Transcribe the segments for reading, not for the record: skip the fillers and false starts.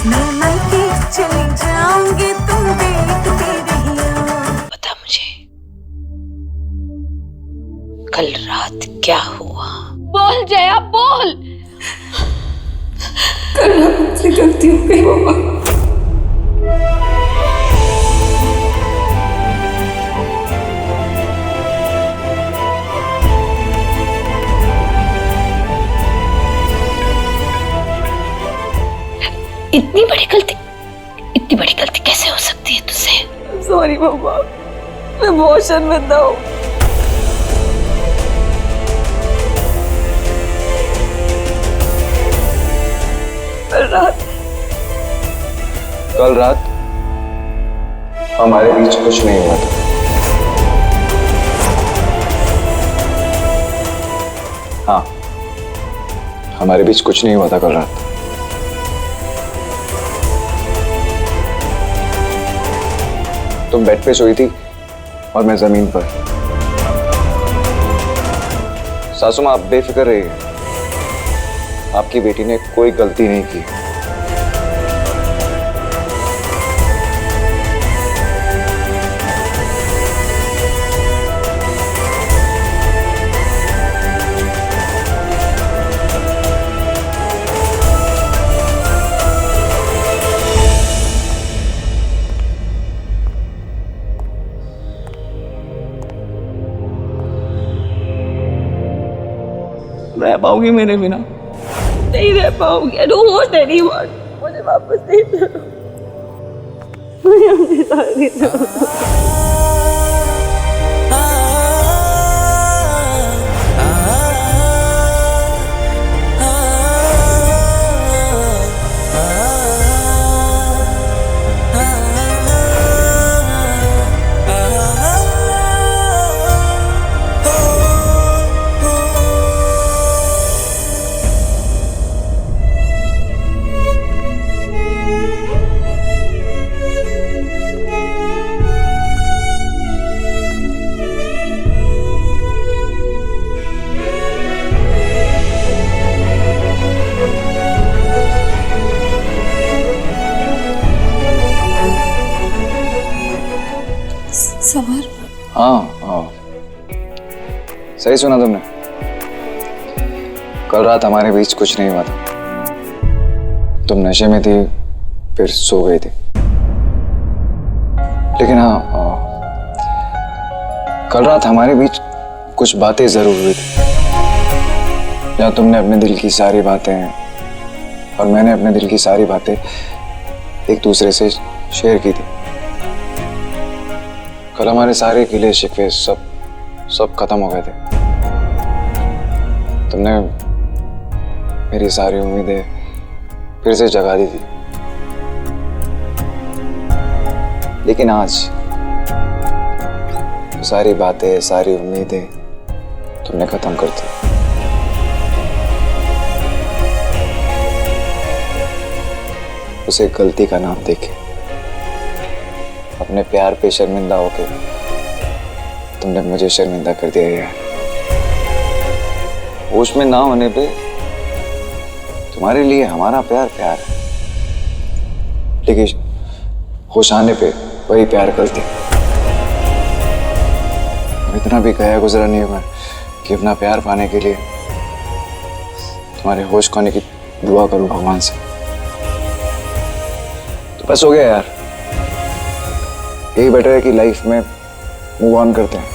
मैं मायके चली जाऊंगी, तुम देखते रहियो। पता मुझे कल रात क्या हुआ? बोल जया बोल। कल रात मुझसे गलती हो गई मम्मा। इतनी बड़ी गलती कैसे हो सकती है तुझसे? सॉरी मम्मा, मैं बहुत शर्मिंदा हूँ। कल रात हमारे बीच कुछ नहीं हुआ था। हाँ, हमारे बीच कुछ नहीं हुआ था कल रात। तुम बेड पे सोई थी और मैं जमीन पर। सासू मां, आप बेफिक्र रहिए, आपकी बेटी ने कोई गलती नहीं की। रह पाओगी मेरे बिना? नहीं रह पाओगी। I don't want anyone. मुझे वापस नहीं करो। मुझे अपने साथ नहीं करो। समर। हाँ हाँ, सही सुना तुमने। कल रात हमारे बीच कुछ नहीं हुआ था। तुम नशे में थी, फिर सो गई थी। लेकिन हाँ, कल रात हमारे बीच कुछ बातें जरूर हुई थी। या तुमने अपने दिल की सारी बातें और मैंने अपने दिल की सारी बातें एक दूसरे से शेयर की थी। कल हमारे सारे गिले शिकवे सब खत्म हो गए थे। तुमने मेरी सारी उम्मीदें फिर से जगा दी थी। लेकिन आज सारी बातें, सारी उम्मीदें तुमने खत्म कर दी। उसे गलती का नाम देके, अपने प्यार पे शर्मिंदा होके तुमने मुझे शर्मिंदा कर दिया यार। होश में ना होने पे तुम्हारे लिए हमारा प्यार प्यार है, लेकिन होश आने पे वही प्यार गलती। इतना भी गया गुजरा नहीं हुआ कि अपना प्यार पाने के लिए तुम्हारे होश खोने की दुआ करूं भगवान से। तो बस हो गया यार, यही बेटर है कि लाइफ में मूव ऑन करते हैं।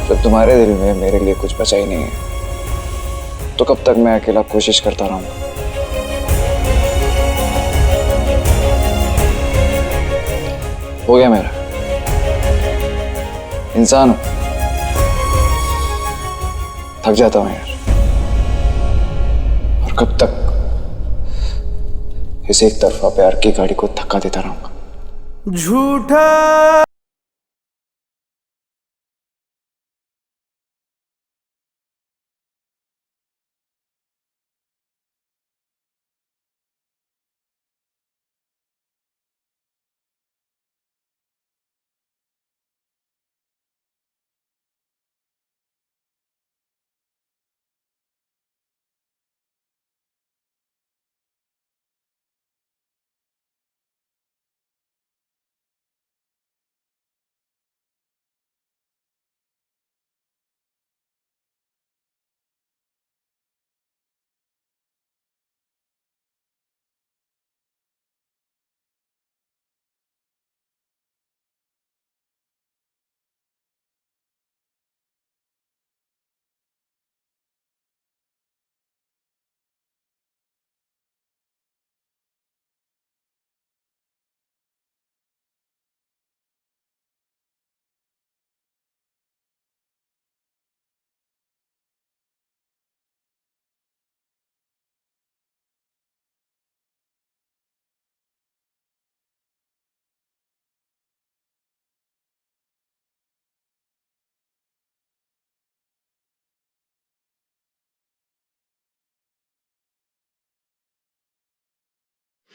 जब तुम्हारे दिल में मेरे लिए कुछ बचा ही नहीं है, तो कब तक मैं अकेला कोशिश करता रहूंगा? हो गया मेरा। इंसान हूं, थक जाता हूं यार। और कब तक इस एक तरफा प्यार की गाड़ी को धक्का देता रहूंगा? झूठा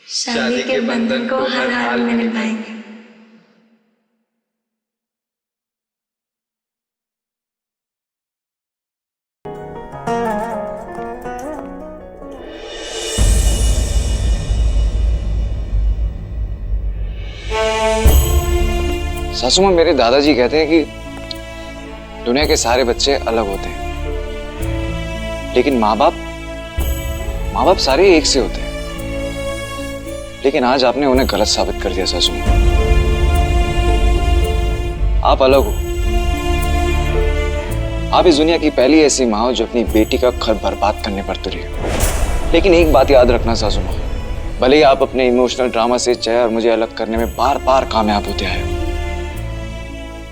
शादी के बंधन को हर हाल में निभाएंगे। सासू माँ, मेरे दादाजी कहते हैं कि दुनिया के सारे बच्चे अलग होते हैं, लेकिन माँ बाप सारे एक से होते हैं। लेकिन आज आपने उन्हें गलत साबित कर दिया सासू माँ। आप अलग हो। आप इस दुनिया की पहली ऐसी माँ हो जो अपनी बेटी का घर बर्बाद करने पर तुली है। लेकिन एक बात याद रखना सासू माँ, भले ही आप अपने इमोशनल ड्रामा से जय और मुझे अलग करने में बार बार कामयाब होते आए,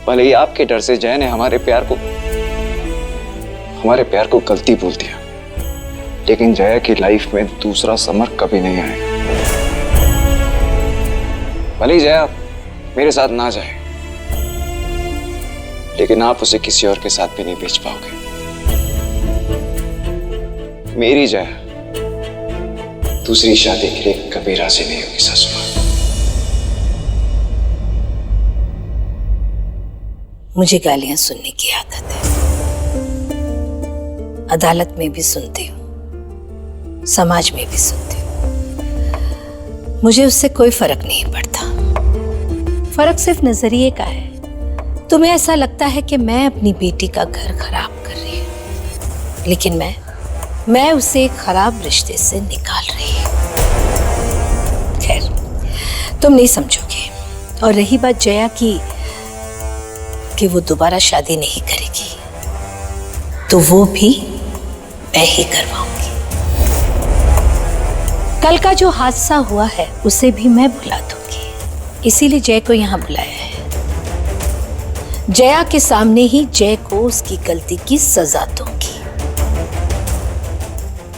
भले ही आपके डर से जय ने हमारे प्यार को गलती बोल दिया, लेकिन जया की लाइफ में दूसरा समर कभी नहीं आएगा। भले ही जया मेरे साथ ना जाए, लेकिन आप उसे किसी और के साथ भी नहीं बेच पाओगे। मेरी जया दूसरी शादी के लिए कभी राजी नहीं होगी सासू माँ। मुझे गालियां सुनने की आदत है, अदालत में भी सुनती हूँ, समाज में भी सुनती हूँ। मुझे उससे कोई फर्क नहीं पड़ता। फर्क सिर्फ नजरिए का है। तुम्हें ऐसा लगता है कि मैं अपनी बेटी का घर खराब कर रही हूँ, लेकिन मैं उसे एक खराब रिश्ते से निकाल रही हूँ। खैर, तुम नहीं समझोगे। और रही बात जया की कि वो दोबारा शादी नहीं करेगी, तो वो भी मैं ही करवाऊंगी। कल का जो हादसा हुआ है उसे भी मैं भुला दूंगी, इसीलिए जय को यहाँ बुलाया है। जया के सामने ही जय को उसकी गलती की सजा दूंगी।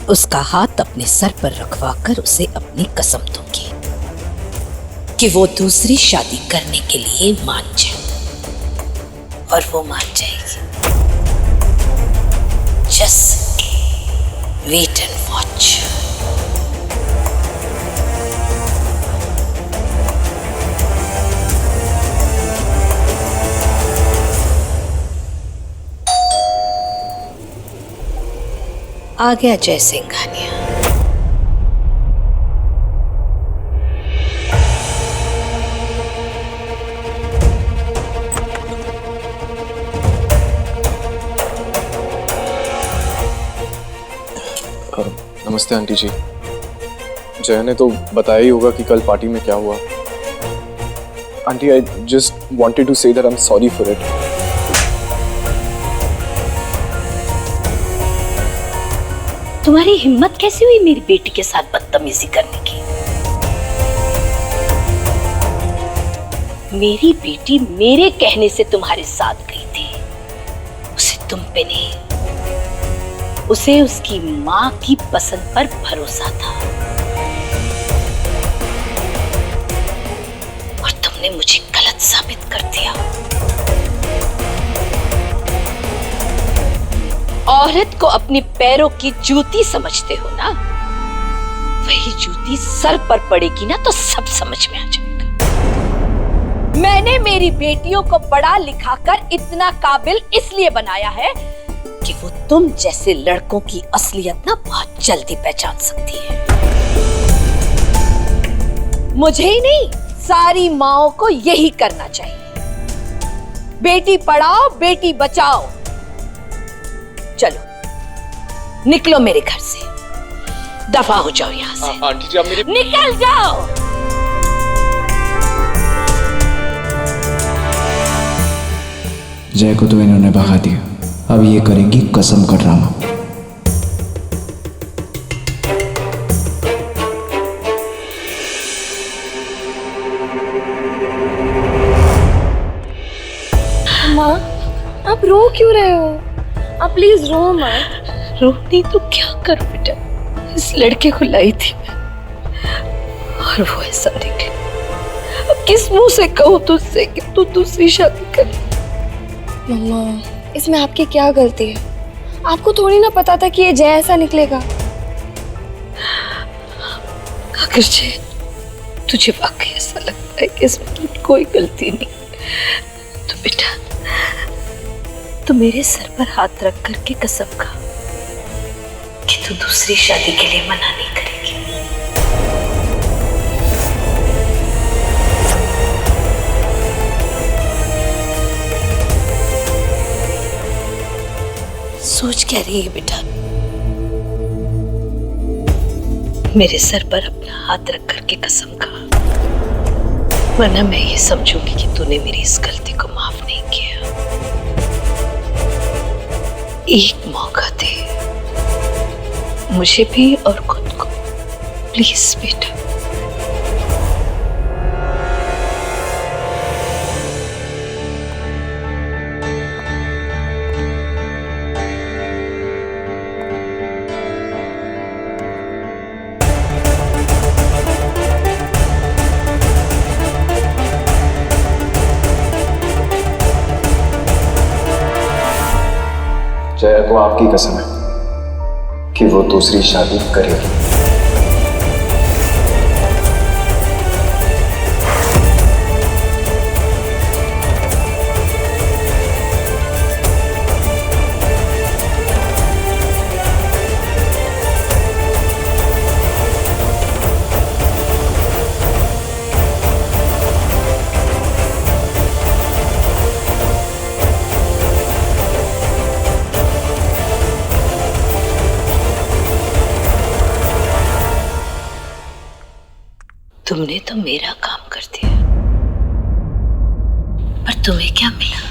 उसका हाथ अपने सर पर रखवाकर उसे अपनी कसम दूंगी कि वो दूसरी शादी करने के लिए मान जाए, और वो मान जाएगी। Just wait and watch. आ गया जय सिंघानिया। नमस्ते आंटी जी। जय ने तो बताया ही होगा कि कल पार्टी में क्या हुआ। Aunty, I just wanted to say that I am sorry for it. तुम्हारी हिम्मत कैसी हुई मेरी बेटी के साथ बदतमीजी करने की? मेरी बेटी मेरे कहने से तुम्हारे साथ गई थी, उसे तुम पे नहीं। उसे उसकी माँ की पसंद पर भरोसा था, और तुमने मुझे गलत साबित कर दिया। औरत को अपने पैरों की जूती समझते हो ना? वही जूती सर पर पड़ेगी ना तो सब समझ में आ जाएगा। मैंने मेरी बेटियों को पढ़ा लिखा कर इतना काबिल इसलिए बनाया है कि वो तुम जैसे लड़कों की असलियत ना बहुत जल्दी पहचान सकती है। मुझे ही नहीं, सारी माओं को यही करना चाहिए। बेटी पढ़ाओ, बेटी बचाओ। चलो निकलो मेरे घर से, दफा हो जाओ यहाँ से। आंटी जी, आप मेरी निकल जाओ। जय को तो इन्होंने भगा दिया, अब ये करेंगी कसम का ड्रामा। माँ, आप रो क्यों रहे हो? आप प्लीज रो मत। रोनी तो क्या कर बेटा, इस लड़के को लाई थी मैं, और वो ऐसा निकला। अब किस मुंह से कहूँ तुझसे कि तू दूसरी शादी कर? मम्मा, इसमें आपकी क्या गलती है? आपको थोड़ी ना पता था कि ये जय ऐसा निकलेगा। अगर जय तुझे वाकई ऐसा लगता है कि इसमें तुझे कोई गलती नहीं, तो बेटा तू मेरे सर पर हाथ रख करके कसम खा कि तू दूसरी शादी के लिए मना नहीं करेगी। सोच क्या रही है बेटा? मेरे सर पर अपना हाथ रख करके कसम खा, वरना मैं ये समझूंगी कि तूने मेरी इस गलती को माफ नहीं किया। एक मौका दे मुझे भी और खुद को, प्लीज बेटा। जया को आपकी कसम है कि वो दूसरी शादी करेगी। तुमने तो मेरा काम कर दिया, पर तुम्हें क्या मिला?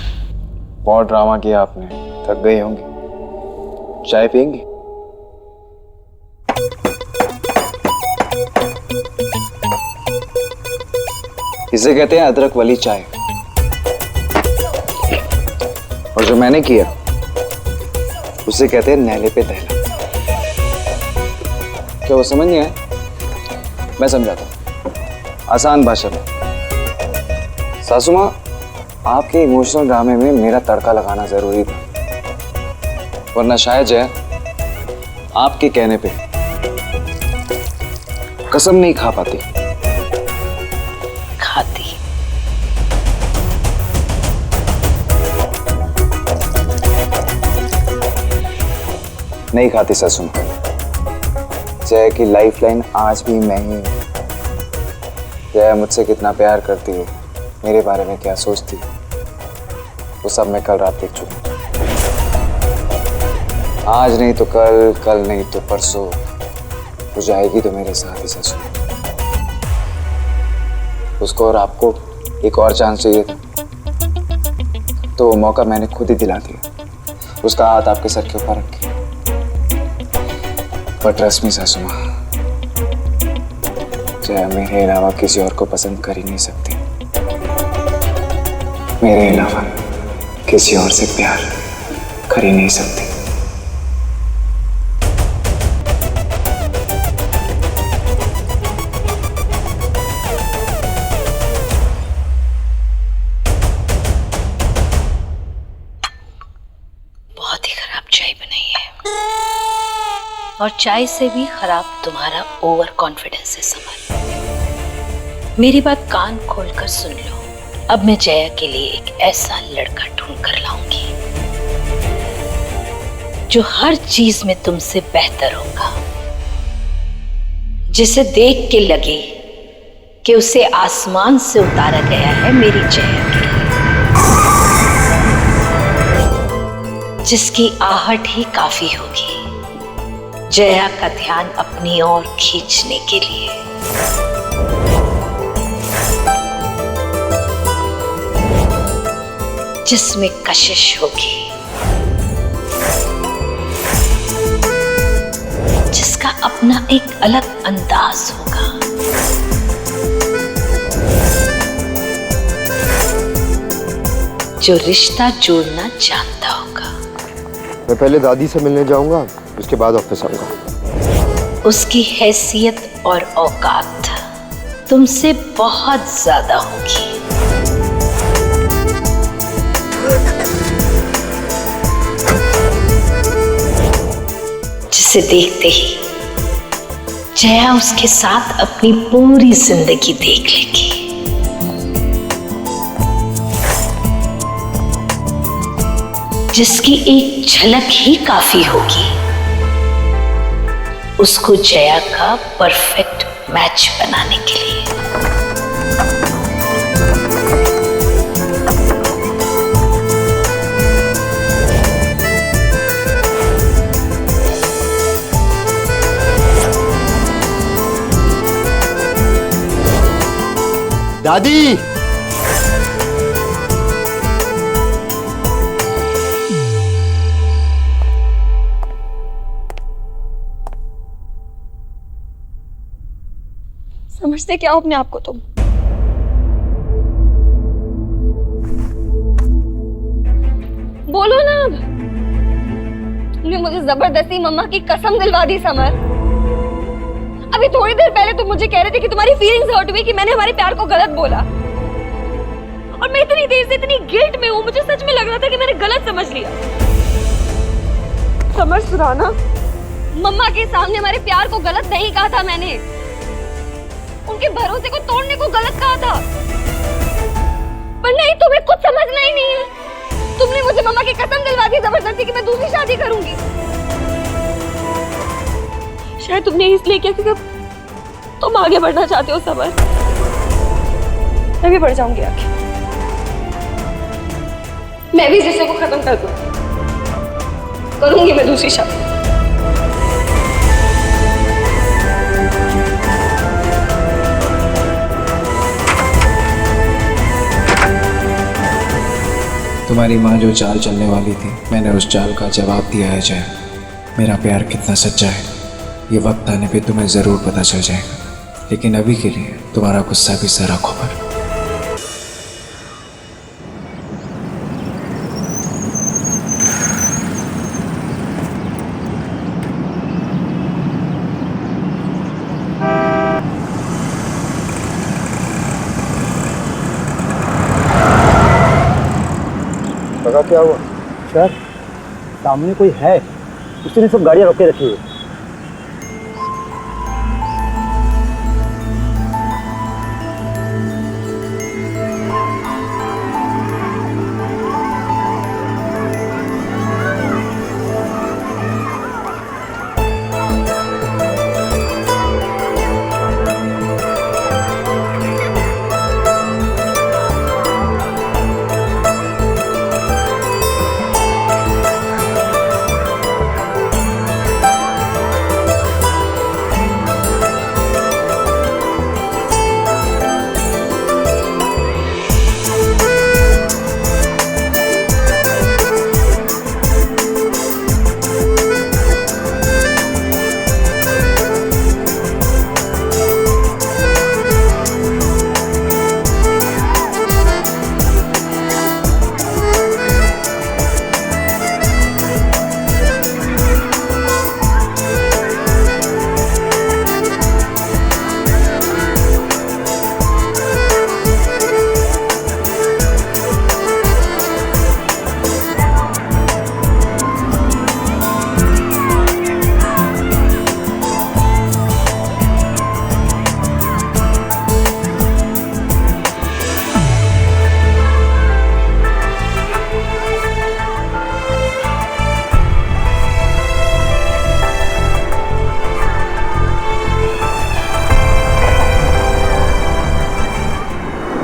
बहुत ड्रामा किया आपने, थक गई होंगी। चाय पियेंगी? इसे कहते हैं अदरक वाली चाय, और जो मैंने किया उसे कहते हैं नहले पे दहला। क्या वो समझ नहीं आया? मैं समझाता हूं आसान भाषा में। सासू माँ, आपके इमोशनल ड्रामे में मेरा तड़का लगाना जरूरी था, वरना शायद जया आपके कहने पे कसम नहीं खा पाती। खाती। नहीं खाती सासू माँ। जया की लाइफ लाइन आज भी मैं ही हूं। जया मुझसे कितना प्यार करती है, मेरे बारे में क्या सोचती है, वो सब मैं कल रात देख चुका। आज नहीं तो कल, कल नहीं तो परसों वो जाएगी तो मेरे साथ ही सासू। उसको और आपको एक और चांस चाहिए था, तो वो मौका मैंने खुद ही दिला दिया। उसका हाथ आपके सर के ऊपर रखे। पर ट्रस्ट मी सासू माँ, जया मेरे अलावा किसी और को पसंद कर ही नहीं सकती। मेरे अलावा किसी और से प्यार कर ही नहीं सकती। बहुत ही खराब चाय बनाई है, और चाय से भी खराब तुम्हारा ओवर कॉन्फिडेंस है समर। मेरी बात कान खोलकर सुन लो। अब मैं जया के लिए एक ऐसा लड़का ढूंढ कर लाऊंगी जो हर चीज में तुमसे बेहतर होगा, जिसे देख के लगे कि उसे आसमान से उतारा गया है मेरी जया के लिए, जिसकी आहट ही काफी होगी जया का ध्यान अपनी ओर खींचने के लिए। जिसमें कशिश होगी, जिसका अपना एक अलग अंदाज होगा, जो रिश्ता जोड़ना जानता होगा। मैं पहले दादी से मिलने जाऊंगा, उसके बाद ऑफिस आऊंगा। उसकी हैसियत और औकात तुमसे बहुत ज्यादा होगी। जिसे देखते ही जया उसके साथ अपनी पूरी जिंदगी देख लेगी। जिसकी एक झलक ही काफी होगी उसको जया का परफेक्ट मैच बनाने के लिए। दादी, समझते क्या हो अपने आप को तुम? बोलो ना अब। तुमने मुझे जबरदस्ती मम्मा की कसम दिलवा दी समर। अभी थोड़ी देर पहले तुम मुझे कह रहे थे कि तुम्हारी फीलिंग्स हर्ट हुई कि मैंने हमारे प्यार को गलत बोला, और मैं इतनी देर से इतनी गिल्ट में हूँ। मुझे सच में लग रहा था कि मैंने गलत समझ लिया। समर सुराना, मम्मा के सामने हमारे प्यार को गलत नहीं कहा था मैंने। उनके भरोसे को तोड़ने को गलत कहा था। पर नहीं, तुम्हें कुछ समझना ही नहीं है। तुमने मुझे मम्मा की कसम दिलवा दी जबरदस्ती कि मैं दूसरी शादी करूंगी। शायद तुमने इसलिए किया क्योंकि तुम आगे बढ़ना चाहते हो समर। मैं भी बढ़ जाऊंगी आगे। मैं भी इस रिश्ते को खत्म कर दूं। करूंगी मैं दूसरी शादी। तुम्हारी माँ जो चाल चलने वाली थी, मैंने उस चाल का जवाब दिया है जया। मेरा प्यार कितना सच्चा है ये वक्त आने पे तुम्हें ज़रूर पता चल जाएगा, लेकिन अभी के लिए तुम्हारा गुस्सा भी जरा खबर। पता क्या हुआ? सर, सामने कोई है, उसने सब गाड़ियां रोके रखी है।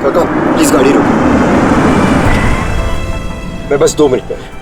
काका, प्लीज गाड़ी रोको। मैं बस 2 मिनट में।